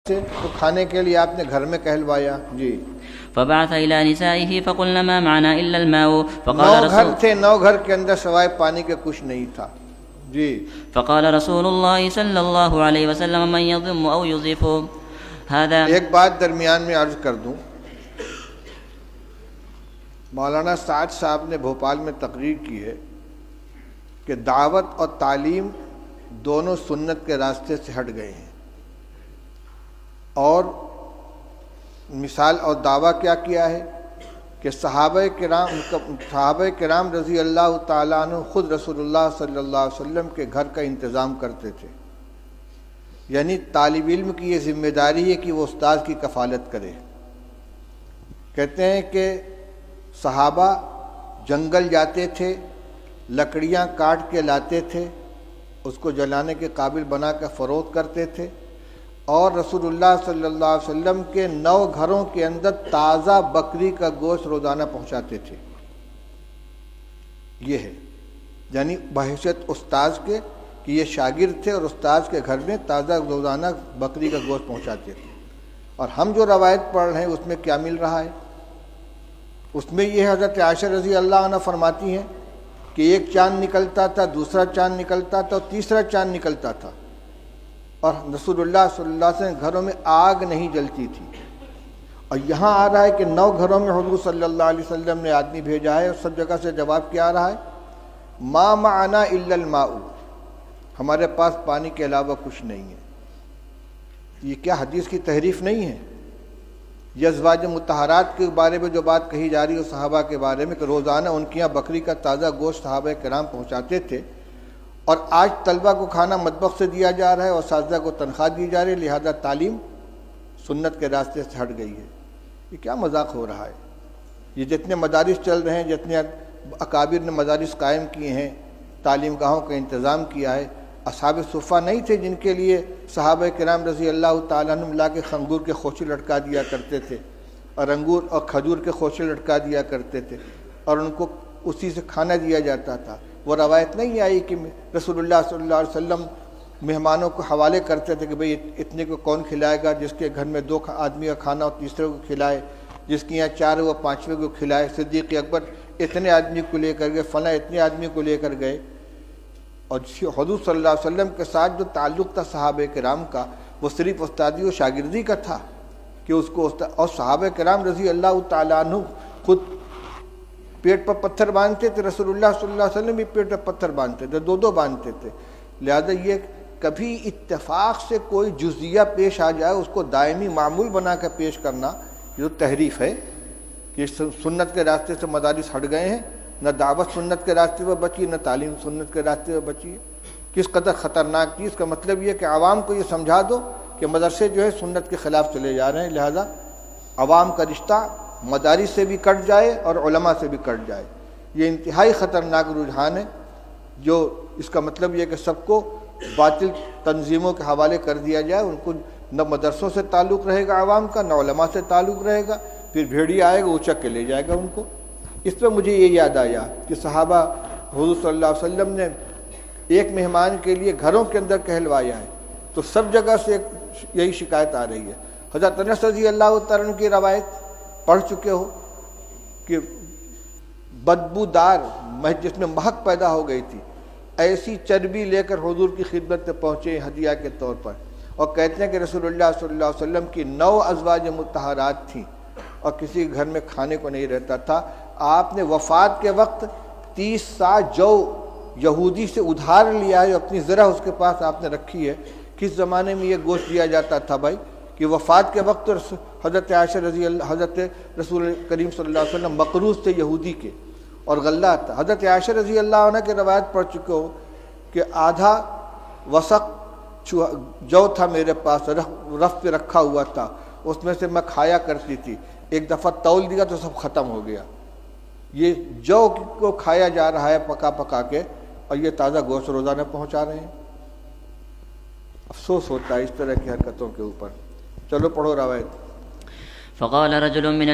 تو کھانے کے لیے آپ نے گھر میں کہلوایا. جی. فبعث إلى نسائه فقلن ما معنا إلا الماء. 9 گھر تھے، 9 گھر کے اندر سوائے پانی کے کچھ نہیں تھا. جی. فقال رسول الله صلی اللہ علیہ وسلم من يضم أو يضيف هذا. ایک بات درمیان میں عرض کر دوں، مولانا سعد صاحب نے بھوپال میں تقریر کی ہے کہ دعوت اور تعلیم دونوں سنت کے راستے سے ہٹ گئے ہیں، اور مثال اور دعویٰ کیا کیا ہے کہ صحابہ کرام رضی اللہ تعالیٰ عنہ خود رسول اللہ صلی اللہ علیہ وسلم کے گھر کا انتظام کرتے تھے. یعنی طالب علم کی یہ ذمہ داری ہے کہ وہ استاد کی کفالت کرے. کہتے ہیں کہ صحابہ جنگل جاتے تھے، لکڑیاں کاٹ کے لاتے تھے، اس کو جلانے کے قابل بنا کر فروخت کرتے تھے، اور رسول اللہ صلی اللہ علیہ وسلم کے 9 گھروں کے اندر تازہ بکری کا گوشت روزانہ پہنچاتے تھے. یہ ہے یعنی بحیثیت استاذ کے کہ یہ شاگرد تھے اور استاذ کے گھر میں تازہ روزانہ بکری کا گوشت پہنچاتے تھے. اور ہم جو روایت پڑھ رہے ہیں اس میں کیا مل رہا ہے؟ اس میں یہ حضرت عائشہ رضی اللہ عنہ فرماتی ہیں کہ ایک چاند نکلتا تھا، دوسرا چاند نکلتا تھا، اور تیسرا چاند نکلتا تھا، اور رسول اللہ صلی اللہ علیہ وسلم گھروں میں آگ نہیں جلتی تھی. اور یہاں آ رہا ہے کہ 9 گھروں میں حضور صلی اللہ علیہ وسلم نے آدمی بھیجا ہے، اور سب جگہ سے جواب کیا آ رہا ہے؟ ما معنا الا الماء، ہمارے پاس پانی کے علاوہ کچھ نہیں ہے. یہ کیا حدیث کی تحریف نہیں ہے؟ یہ ازواج مطہرات کے بارے میں جو بات کہی جا رہی ہے صحابہ کے بارے میں کہ روزانہ ان کے یہاں بکری کا تازہ گوشت صحابہ کرام پہنچاتے تھے، اور آج طلبہ کو کھانا مطبخ سے دیا جا رہا ہے اور اساتذہ کو تنخواہ دی جا رہی ہے، لہذا تعلیم سنت کے راستے سے ہٹ گئی ہے. یہ کیا مذاق ہو رہا ہے؟ یہ جتنے مدارس چل رہے ہیں، جتنے اکابر نے مدارس قائم کیے ہیں، تعلیم گاہوں کا انتظام کیا ہے، اصحاب صفہ نہیں تھے جن کے لیے صحابہ کرام رضی اللہ تعالیٰ عنہ لا کے انگور کے خوشے لٹکا دیا کرتے تھے، اور انگور اور کھجور کے خوشے لٹکا دیا کرتے تھے، اور ان کو اسی سے کھانا دیا جاتا تھا. وہ روایت نہیں آئی کہ رسول اللہ صلی اللہ علیہ وسلم مہمانوں کو حوالے کرتے تھے کہ بھئی اتنے کو کون کھلائے گا، جس کے گھر میں 2 آدمی کا کھانا اور تیسرے کو کھلائے، جس کے یہاں 4 وہ 5ویں کو کھلائے. صدیق اکبر اتنے آدمی کو لے کر گئے، فلاں اتنے آدمی کو لے کر گئے. اور حضور صلی اللہ علیہ وسلم کے ساتھ جو تعلق تھا صحابہ کرام کا، وہ صرف استادی و شاگردی کا تھا کہ اس کو اور صحابہ کرام رضی اللہ تعالیٰ عنہ خود پیٹ پر پتھر باندھتے تھے، رسول اللہ صلی اللہ علیہ وسلم بھی پیٹ پر پتھر باندھتے تھے، 2 باندھتے تھے. لہذا یہ کبھی اتفاق سے کوئی جزیہ پیش آ جائے اس کو دائمی معمول بنا کر پیش کرنا، یہ جو تحریف ہے کہ سنت کے راستے سے مدارس ہٹ گئے ہیں. نہ دعوت سنت کے راستے پر بچی، نہ تعلیم سنت کے راستے پر بچی ہے. کس قدر خطرناک چیز. کا مطلب یہ کہ عوام کو یہ سمجھا دو کہ مدرسے جو ہے سنت کے خلاف چلے جا رہے ہیں، لہذا عوام کا رشتہ مدارس سے بھی کٹ جائے اور علماء سے بھی کٹ جائے. یہ انتہائی خطرناک رجحان ہے، جو اس کا مطلب یہ کہ سب کو باطل تنظیموں کے حوالے کر دیا جائے. ان کو نہ مدرسوں سے تعلق رہے گا عوام کا، نہ علماء سے تعلق رہے گا. پھر بھیڑیا آئے گا اچک کے لے جائے گا ان کو. اس پہ مجھے یہ یاد آیا کہ صحابہ حضور صلی اللہ علیہ وسلم نے ایک مہمان کے لیے گھروں کے اندر کہلوایا ہے، تو سب جگہ سے یہی شکایت آ رہی ہے. حضرت انس رضی اللہ تعالیٰ عنہ کی روایت پڑھ چکے ہو کہ بدبودار جس میں مہک پیدا ہو گئی تھی، ایسی چربی لے کر حضور کی خدمت میں پہنچے ہدیہ کے طور پر، اور کہتے ہیں کہ رسول اللہ صلی اللہ علیہ وسلم کی 9 ازواج مطہرات تھیں اور کسی گھر میں کھانے کو نہیں رہتا تھا. آپ نے وفات کے وقت 30 سا جو یہودی سے ادھار لیا ہے، اپنی ذرا اس کے پاس آپ نے رکھی ہے. کس زمانے میں یہ گوشت دیا جاتا تھا بھائی کہ وفات کے وقت حضرت عائشہ حضرت رسول کریم صلی اللہ علیہ وسلم مقروض تھے یہودی کے، اور غلہ تھا. حضرت عائشہ رضی اللہ عنہ کی روایت پڑھ چکے ہو کہ آدھا وسق جو تھا میرے پاس، رف پہ رکھا ہوا تھا، اس میں سے میں کھایا کرتی تھی. ایک دفعہ تول دیا تو سب ختم ہو گیا. یہ جو کو کھایا جا رہا ہے پکا پکا کے، اور یہ تازہ گوشت روزانہ پہنچا رہے ہیں. افسوس ہوتا ہے اس طرح کی حرکتوں کے اوپر. چلو پڑھو روایت. فقال رجل من